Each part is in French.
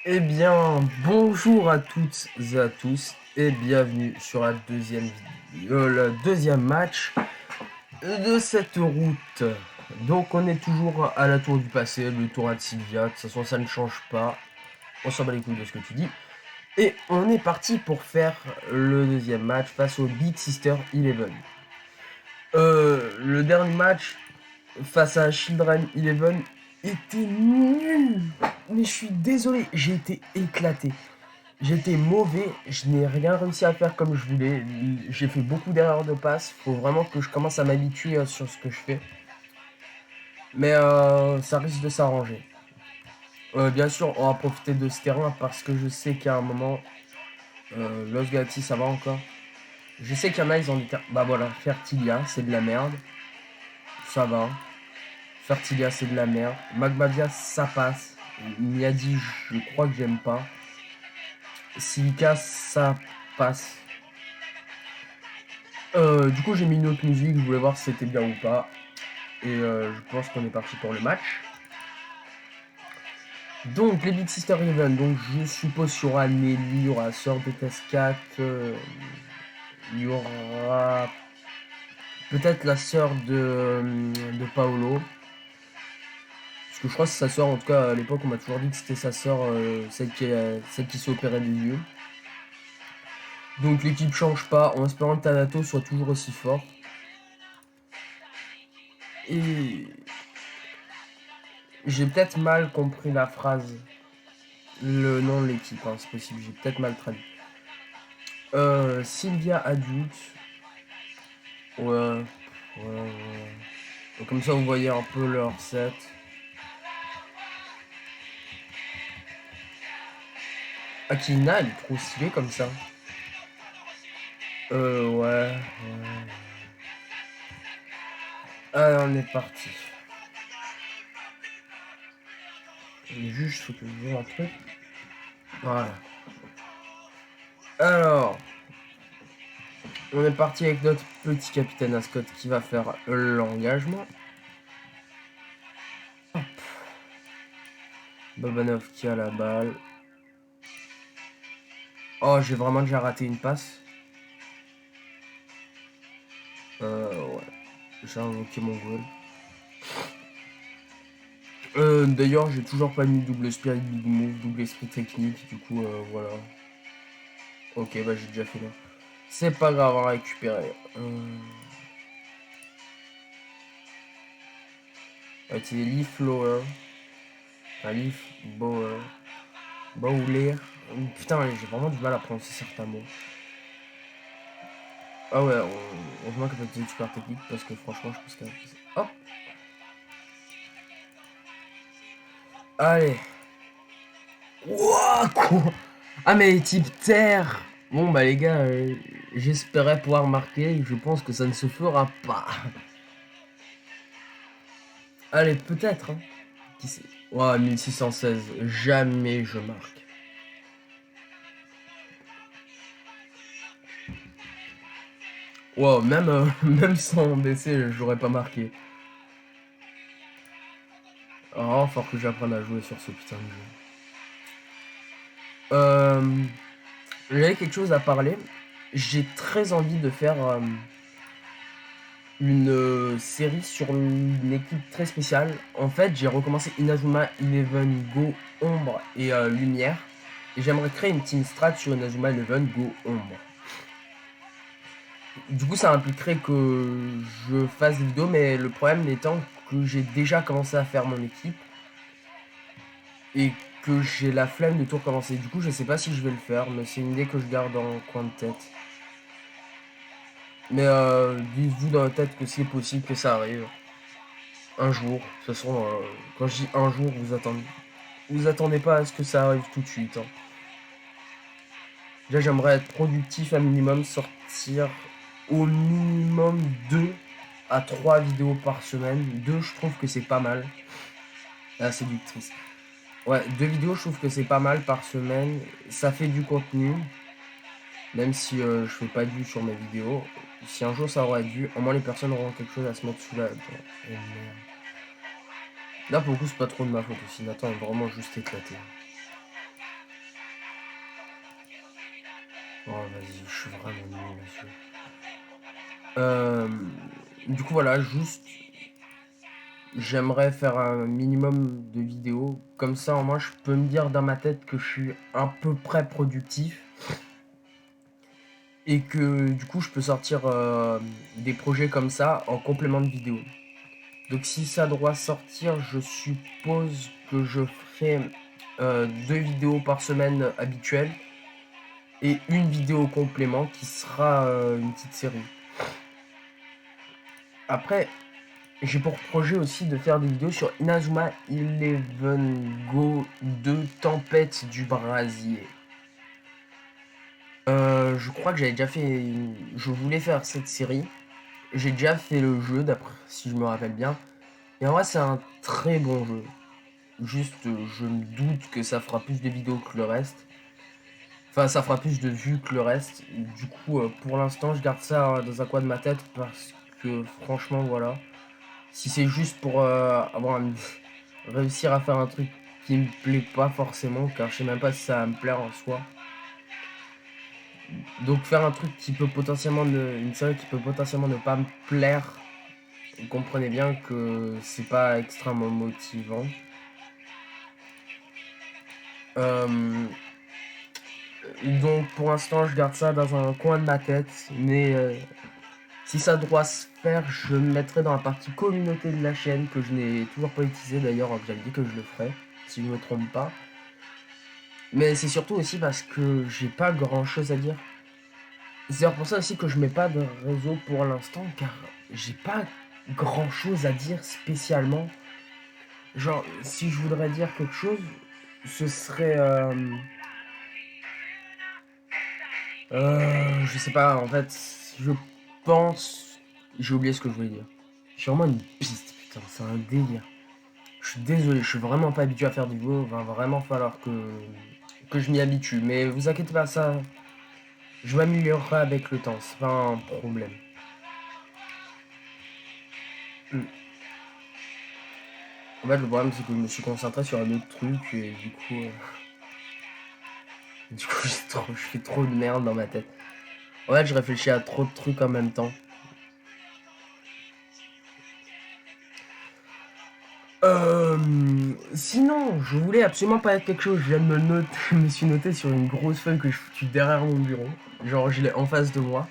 Eh bien, bonjour à toutes et à tous et bienvenue sur le deuxième match de cette route. Donc on est toujours à la tour du passé, le tour de Sylvia, de toute façon ça ne change pas, on s'en bat les couilles de ce que tu dis. Et on est parti pour faire le deuxième match face au Big Sister 11. Le dernier match face à Children 11 était nul. Mais je suis désolé, j'ai été éclaté. J'étais mauvais, je n'ai rien réussi à faire comme je voulais. J'ai fait beaucoup d'erreurs de passe. Faut vraiment que je commence à m'habituer sur ce que je fais. Mais ça risque de s'arranger. Bien sûr, on va profiter de ce terrain parce que je sais qu'à un moment, Los Galaxy, ça va encore. Je sais qu'il y en a, ils ont des terrains. Bah voilà, Fertilia, c'est de la merde. Ça va. Fertilia, c'est de la merde. Magmavia, ça passe. Miadi, je crois que j'aime pas. Silica, ça passe. Du coup, j'ai mis une autre musique, je voulais voir si c'était bien ou pas. Et je pense qu'on est parti pour le match. Donc, les Big Sister Even, donc je suppose qu'il y aura Nelly, il y aura Sœur de Tescat, il y aura peut-être la sœur de Paolo. Parce que je crois que c'est sa sœur, en tout cas à l'époque on m'a toujours dit que c'était sa sœur, celle qui s'est opérée des yeux. Donc l'équipe change pas en espérant que Tanato soit toujours aussi fort. Et j'ai peut-être mal compris la phrase, le nom de l'équipe, hein, c'est possible, j'ai peut-être mal traduit. Sylvia adulte. Ouais, ouais. Donc, comme ça, vous voyez un peu leur set. Akina, elle est trop stylée comme ça. Ouais. Allez, on est parti. Juste, faut que je vois un truc. Voilà. Alors, on est parti avec notre petit capitaine Ascot qui va faire l'engagement. Babanov qui a la balle. Oh, j'ai vraiment déjà raté une passe. Ouais. J'ai invoqué mon goal. D'ailleurs, j'ai toujours pas mis double spirit, big move, double esprit technique. Du coup, voilà. Ok, bah j'ai déjà fait là. C'est pas grave à récupérer. On va utiliser Leaf Blower. Enfin, Leaf Blower. Bowler. Putain, j'ai vraiment du mal à prononcer certains mots. Ah ouais, on voit qu'elle peut être super technique parce que franchement, je pense qu'elle. Hop! Allez! Wouah! Quoi? Ah, mais type terre! Bon, bah les gars, j'espérais pouvoir marquer. Je pense que ça ne se fera pas. Allez, peut-être, hein. Qui sait? Ouah, 1616. Jamais je marque. Wow, même, même sans baisser, j'aurais pas marqué. Oh, faut que j'apprenne à jouer sur ce putain de jeu. J'avais quelque chose à parler. J'ai très envie de faire une série sur une équipe très spéciale. En fait, j'ai recommencé Inazuma Eleven Go Ombre et Lumière. Et j'aimerais créer une team strat sur Inazuma Eleven Go Ombre. Du coup, ça impliquerait que je fasse des vidéos, mais le problème étant que j'ai déjà commencé à faire mon équipe. Et que j'ai la flemme de tout recommencer. Du coup, je sais pas si je vais le faire, mais c'est une idée que je garde en coin de tête. Mais dites-vous dans la tête que c'est possible que ça arrive. Un jour. De toute façon, quand je dis un jour, vous attendez pas à ce que ça arrive tout de suite. Hein. Déjà, j'aimerais être productif un minimum, sortir au minimum 2 à 3 vidéos par semaine. 2, je trouve que c'est pas mal. Ah, séductrice. Ouais, 2 vidéos, je trouve que c'est pas mal par semaine. Ça fait du contenu. Même si je fais pas de vues sur mes vidéos. Si un jour ça aurait dû, au moins les personnes auront quelque chose à se mettre sous la dent. Oh merde. Là pour le coup c'est pas trop de ma faute aussi. Nathan est vraiment juste éclaté. Oh, vas-y, je suis vraiment nul là-dessus. Du coup, voilà, juste, j'aimerais faire un minimum de vidéos. Comme ça, au moins, je peux me dire dans ma tête que je suis à peu près productif. Et que, du coup, je peux sortir des projets comme ça en complément de vidéos. Donc, si ça doit sortir, je suppose que je ferai 2 vidéos par semaine habituelles. Et une vidéo au complément qui sera une petite série. Après, j'ai pour projet aussi de faire des vidéos sur Inazuma Eleven Go 2 Tempête du Brasier. Je crois que j'avais déjà fait. Je voulais faire cette série. J'ai déjà fait le jeu, d'après si je me rappelle bien. Et en vrai, c'est un très bon jeu. Juste, je me doute que ça fera plus de vidéos que le reste. Enfin, ça fera plus de vues que le reste. Du coup, pour l'instant, je garde ça dans un coin de ma tête parce que franchement, voilà. Si c'est juste pour réussir à faire un truc qui me plaît pas forcément, car je sais même pas si ça va me plaire en soi. Donc faire un truc qui peut potentiellement une série qui peut potentiellement ne pas me plaire, vous comprenez bien que c'est pas extrêmement motivant. Donc pour l'instant je garde ça dans un coin de ma tête, mais si ça doit se faire, je me mettrai dans la partie communauté de la chaîne que je n'ai toujours pas utilisé d'ailleurs, que j'avais dit que je le ferais, si je me trompe pas. Mais c'est surtout aussi parce que j'ai pas grand chose à dire. C'est pour ça aussi que je mets pas de réseau pour l'instant, car j'ai pas grand chose à dire spécialement. Genre, si je voudrais dire quelque chose, ce serait. Je sais pas, en fait, je pense. J'ai oublié ce que je voulais dire. J'ai vraiment une piste, putain, c'est un délire. Je suis désolé, je suis vraiment pas habitué à faire des vidéos, va vraiment falloir que je m'y habitue. Mais vous inquiétez pas, ça, je m'améliorerai avec le temps, c'est pas un problème. En fait, le problème, c'est que je me suis concentré sur un autre truc et du coup je fais trop de merde dans ma tête. En fait, je réfléchis à trop de trucs en même temps. Sinon, je voulais absolument parler de quelque chose. Je viens de me suis noté sur une grosse feuille que je foutu derrière mon bureau. Genre, je l'ai en face de moi.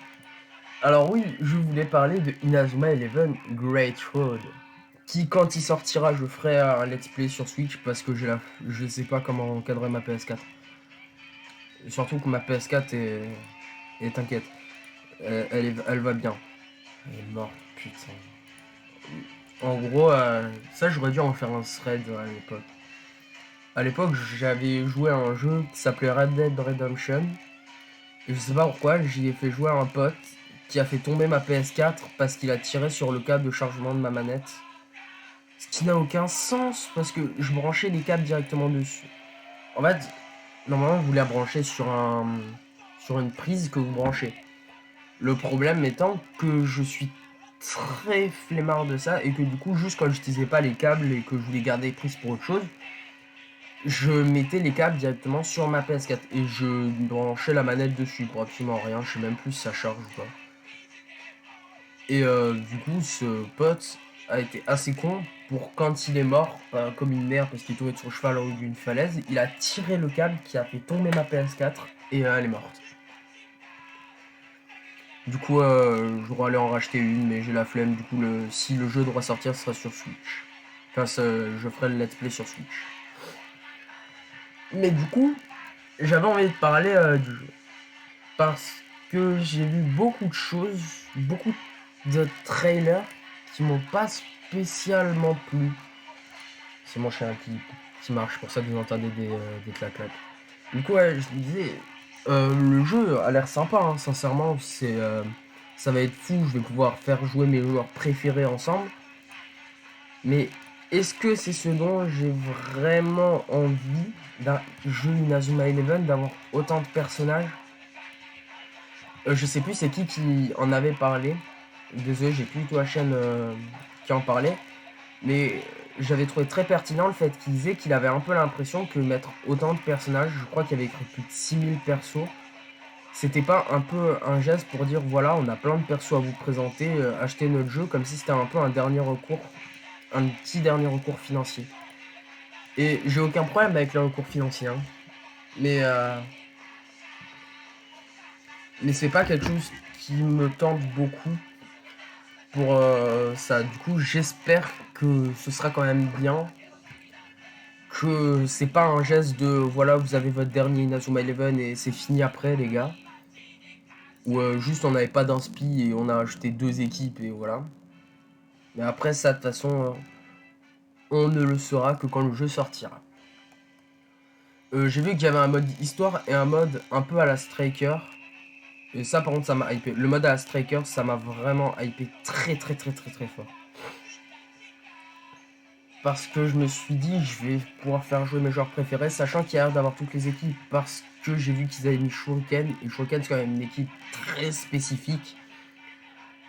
Alors oui, je voulais parler de Inazuma Eleven Great Road. Qui, quand il sortira, je ferai un let's play sur Switch parce que je sais pas comment encadrer ma PS4. Surtout que ma PS4 est t'inquiète, elle va bien. Elle est morte, putain. En gros, ça j'aurais dû en faire un thread à l'époque. À l'époque, j'avais joué à un jeu qui s'appelait Red Dead Redemption. Et je sais pas pourquoi, j'y ai fait jouer à un pote qui a fait tomber ma PS4 parce qu'il a tiré sur le câble de chargement de ma manette. Ce qui n'a aucun sens parce que je branchais les câbles directement dessus. En fait, normalement, vous la branchez sur une prise que vous branchez. Le problème étant que je suis très flemmard de ça et que du coup, juste quand j'utilisais pas les câbles et que je voulais garder prise pour autre chose, je mettais les câbles directement sur ma PS4 et je branchais la manette dessus pour absolument rien. Je sais même plus si ça charge ou pas. Et du coup, ce pote a été assez con pour quand il est mort, comme une merde parce qu'il est tombé de son cheval au haut d'une falaise, il a tiré le câble qui a fait tomber ma PS4 et elle est morte. Du coup, je dois aller en racheter une, mais j'ai la flemme. Du coup, si le jeu doit sortir, ce sera sur Switch. Enfin, je ferai le let's play sur Switch. Mais du coup, j'avais envie de parler du jeu. Parce que j'ai vu beaucoup de choses, beaucoup de trailers qui m'ont pas spécialement plu. C'est mon chien qui marche, pour ça que vous entendez des clac-clac. Du coup, ouais, je me disais, le jeu a l'air sympa, hein, sincèrement, ça va être fou, je vais pouvoir faire jouer mes joueurs préférés ensemble. Mais est-ce que c'est ce dont j'ai vraiment envie d'un jeu Inazuma Eleven, d'avoir autant de personnages? Je sais plus c'est qui en avait parlé. Désolé, j'ai plus du tout la chaîne qui en parlait. Mais j'avais trouvé très pertinent le fait qu'il disait qu'il avait un peu l'impression que mettre autant de personnages, je crois qu'il y avait écrit plus de 6000 persos, c'était pas un peu un geste pour dire voilà, on a plein de persos à vous présenter, achetez notre jeu, comme si c'était un peu un dernier recours, un petit dernier recours financier. Et j'ai aucun problème avec le recours financier, hein. Mais c'est pas quelque chose qui me tente beaucoup pour ça. Du coup, j'espère que ce sera quand même bien. Que c'est pas un geste de voilà, vous avez votre dernier Inazuma Eleven et c'est fini après, les gars. Ou juste on n'avait pas d'inspi et on a acheté 2 équipes et voilà. Mais après, ça, de toute façon, on ne le saura que quand le jeu sortira. J'ai vu qu'il y avait un mode histoire et un mode un peu à la Striker. Et ça, par contre, ça m'a hypé. Le mode à la Striker, ça m'a vraiment hypé très fort. Parce que je me suis dit, je vais pouvoir faire jouer mes joueurs préférés, sachant qu'il y a l'air d'avoir toutes les équipes. Parce que j'ai vu qu'ils avaient mis Shuriken. Et Shuriken, c'est quand même une équipe très spécifique.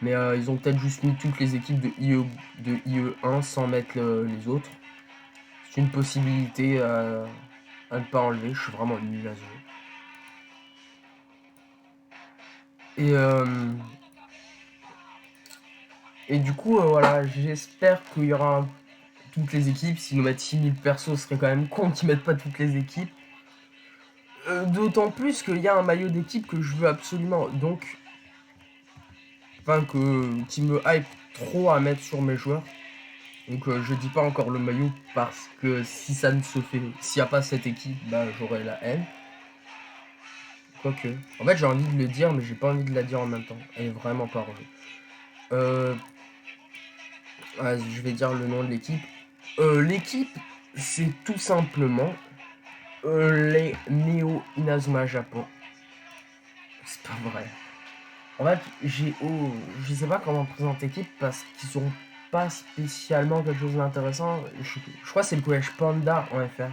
Mais ils ont peut-être juste mis toutes les équipes de IE1 sans mettre les autres. C'est une possibilité à ne pas enlever. Je suis vraiment nul à ce jeu. Et du coup, voilà, j'espère qu'il y aura toutes les équipes. Si nous mettent 6000 persos, ce serait quand même con qu'ils mettent pas toutes les équipes. D'autant plus qu'il y a un maillot d'équipe que je veux absolument. Donc, enfin, qui me hype trop à mettre sur mes joueurs. Donc je dis pas encore le maillot parce que si ça ne se fait, s'il n'y a pas cette équipe, bah j'aurai la haine. Quoique. En fait j'ai envie de le dire mais j'ai pas envie de la dire en même temps. Elle est vraiment pas relou. Je vais dire le nom de l'équipe. L'équipe c'est tout simplement les Neo Inazuma Japon. C'est pas vrai. En fait je sais pas comment présenter l'équipe parce qu'ils sont pas spécialement quelque chose d'intéressant. Je crois que c'est le collège Panda en FR.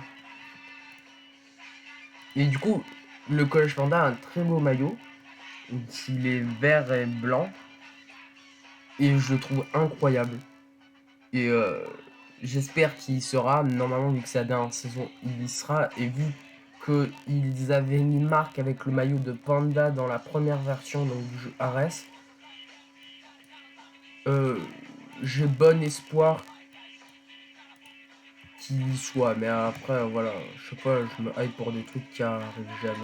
Et du coup, le collège Panda a un très beau maillot. Il est vert et blanc. Et je le trouve incroyable. Et j'espère qu'il sera. Normalement, vu que c'est la dernière saison, il y sera. Et vu qu'ils avaient mis marque avec le maillot de Panda dans la première version donc, du jeu Ares, j'ai bon espoir qu'il y soit. Mais après, voilà, je sais pas, je me hype pour des trucs qui arrivent jamais.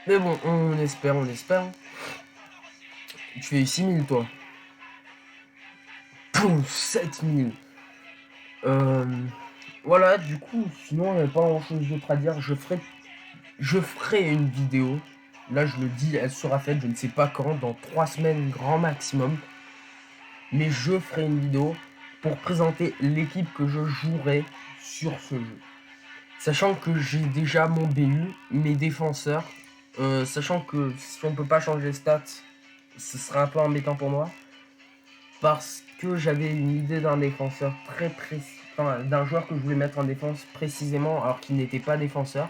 Mais bon, on espère, on espère. Tu fais 6000 toi. Pouf, 7000. Voilà, du coup, sinon, il n'y a pas grand chose d'autre à dire. Je ferai une vidéo. Là, je le dis, elle sera faite, je ne sais pas quand, dans 3 semaines grand maximum. Mais je ferai une vidéo pour présenter l'équipe que je jouerai sur ce jeu. Sachant que j'ai déjà mon BU, mes défenseurs. Sachant que si on peut pas changer les stats, ce sera un peu embêtant pour moi. Parce que j'avais une idée d'un défenseur très précis, enfin, d'un joueur que je voulais mettre en défense précisément alors qu'il n'était pas défenseur.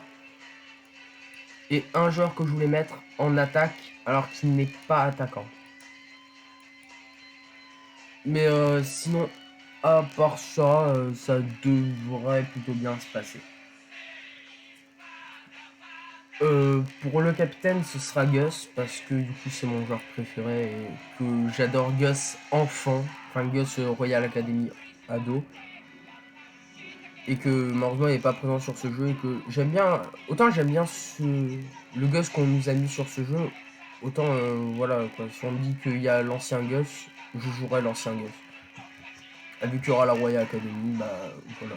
Et un joueur que je voulais mettre en attaque alors qu'il n'est pas attaquant. Mais sinon, à part ça, ça devrait plutôt bien se passer. Pour le capitaine, ce sera Gus, parce que du coup c'est mon joueur préféré et que j'adore Gus enfant, enfin Gus Royal Academy ado. Et que malheureusement il n'est pas présent sur ce jeu et que j'aime bien, autant j'aime bien le Gus qu'on nous a mis sur ce jeu, autant voilà quoi, si on me dit qu'il y a l'ancien Gus, je jouerai l'ancien Gus. Et vu qu'il y aura la Royal Academy, bah voilà.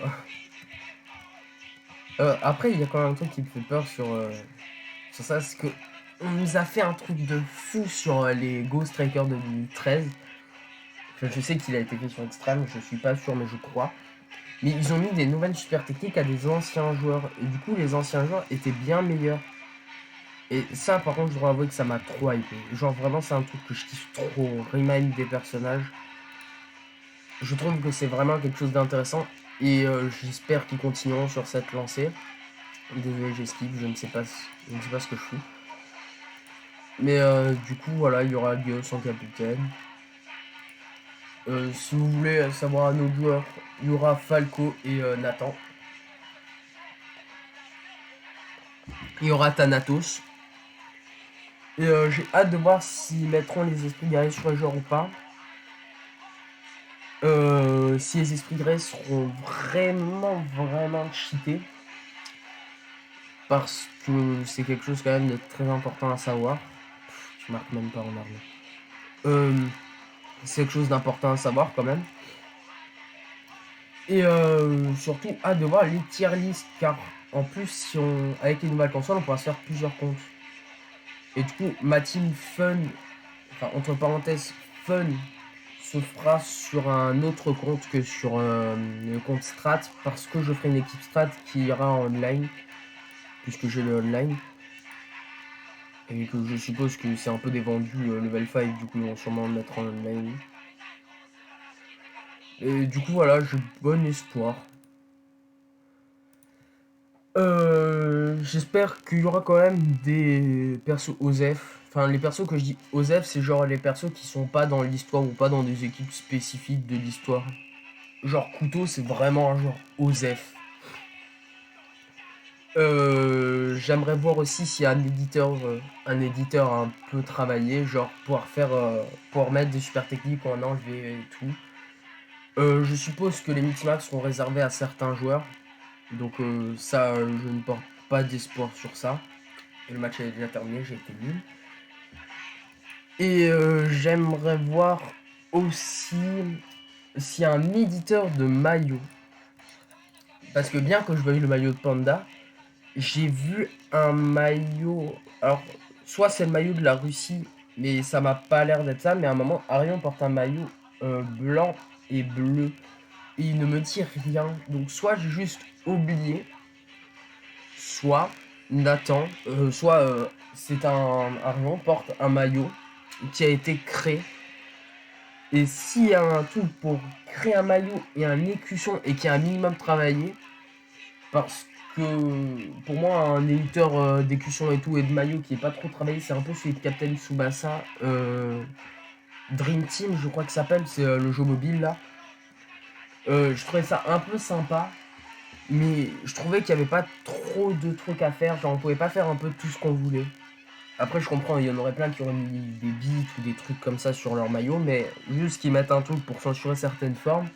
Après il y a quand même un truc qui me fait peur sur ça, c'est que on nous a fait un truc de fou sur les Ghost Strikers de 2013. Enfin, je sais qu'il a été fait sur Extreme, je suis pas sûr mais je crois. Mais ils ont mis des nouvelles super techniques à des anciens joueurs. Et du coup, les anciens joueurs étaient bien meilleurs. Et ça, par contre, je dois avouer que ça m'a trop hypé. Genre, vraiment, c'est un truc que je kiffe trop. Remind des personnages. Je trouve que c'est vraiment quelque chose d'intéressant. Et j'espère qu'ils continueront sur cette lancée. Désolé, j'esquive, je ne sais pas ce que je fous. Mais du coup, voilà, il y aura Gus en capitaine. Si vous voulez savoir un autre joueur, il y aura Falco et Nathan. Il y aura Thanatos. Et j'ai hâte de voir s'ils mettront les esprits guerriers sur les joueurs ou pas. Si les esprits guerriers seront vraiment cheatés. Parce que c'est quelque chose quand même de très important à savoir. Je marque même pas en arme. C'est quelque chose d'important à savoir quand même. Et surtout hâte de voir les tier list, car en plus si on avec les nouvelles consoles on pourra se faire plusieurs comptes. Et du coup ma team fun, enfin entre parenthèses fun, se fera sur un autre compte que sur le compte strat, parce que je ferai une équipe strat qui ira en online, puisque j'ai le online. Et que je suppose que c'est un peu des vendus level 5, du coup ils vont sûrement le mettre en online. Et du coup voilà, j'ai bon espoir. J'espère qu'il y aura quand même des persos OSEF. Enfin, les persos que je dis OSEF, c'est genre les persos qui sont pas dans l'histoire ou pas dans des équipes spécifiques de l'histoire. Genre Couteau, c'est vraiment un genre OSEF. J'aimerais voir aussi s'il y a un éditeur un peu travaillé, genre pouvoir mettre des super techniques ou en enlever et tout. Je suppose que les multimax seront réservés à certains joueurs, donc ça, je ne porte pas d'espoir sur ça. Et le match est déjà terminé, j'ai été nul. Et j'aimerais voir aussi s'il y a un éditeur de maillot. Parce que bien que je veuille le maillot de Panda, j'ai vu un maillot. Alors, soit c'est le maillot de la Russie, mais ça m'a pas l'air d'être ça. Mais à un moment, Arion porte un maillot blanc et bleu. Et il ne me dit rien. Donc, soit j'ai juste oublié, soit Nathan, c'est Arion porte un maillot qui a été créé. Et s'il y a un truc pour créer un maillot et un écusson et qui a un minimum travaillé, parce que pour moi un éditeur d'écusson et tout et de maillot qui est pas trop travaillé, c'est un peu celui de Captain Tsubasa, Dream Team je crois que ça s'appelle, c'est le jeu mobile là. Je trouvais ça un peu sympa, mais je trouvais qu'il n'y avait pas trop de trucs à faire, genre on pouvait pas faire un peu tout ce qu'on voulait. Après, je comprends, il y en aurait plein qui auraient mis des bits ou des trucs comme ça sur leur maillot, mais juste qu'ils mettent un truc pour censurer certaines formes.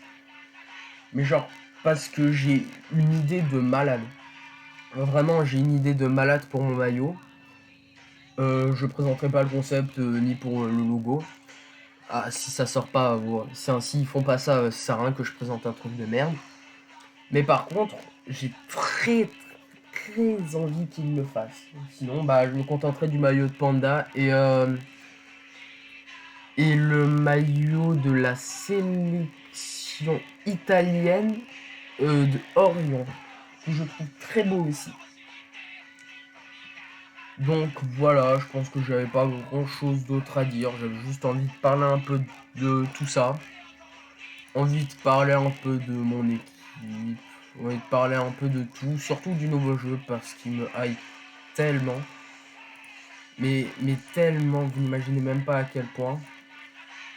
Mais genre, parce que j'ai une idée de malade. Vraiment, j'ai une idée de malade pour mon maillot. Je présenterai pas le concept ni pour le logo. Ah, si ça sort pas, si ils font pas ça, ça sert à rien que je présente un truc de merde. Mais par contre, j'ai très envie qu'ils le fassent. Sinon, bah, je me contenterai du maillot de Panda et le maillot de la sélection italienne de Orion, que je trouve très beau aussi. Donc voilà, je pense que j'avais pas grand chose d'autre à dire, j'avais juste envie de parler un peu de tout ça, envie de parler un peu de mon équipe, envie de parler un peu de tout, surtout du nouveau jeu parce qu'il me hype tellement, mais tellement, vous n'imaginez même pas à quel point.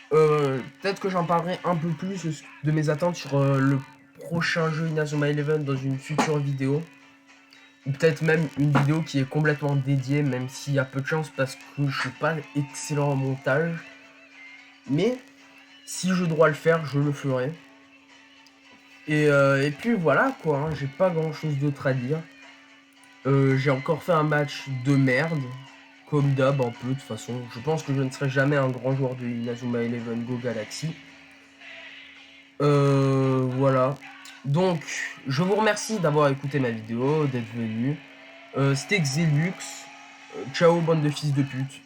Peut-être que j'en parlerai un peu plus de mes attentes sur le prochain jeu Inazuma Eleven dans une future vidéo. Ou peut-être même une vidéo qui est complètement dédiée, même s'il y a peu de chance parce que je suis pas excellent en montage. Mais si je dois le faire, je le ferai. Et puis voilà quoi, hein, j'ai pas grand chose d'autre à dire. J'ai encore fait un match de merde. Comme d'hab un peu de toute façon. Je pense que je ne serai jamais un grand joueur de Inazuma Eleven Go Galaxy. Voilà. Donc, je vous remercie d'avoir écouté ma vidéo, d'être venu. C'était Xelux. Ciao, bande de fils de pute.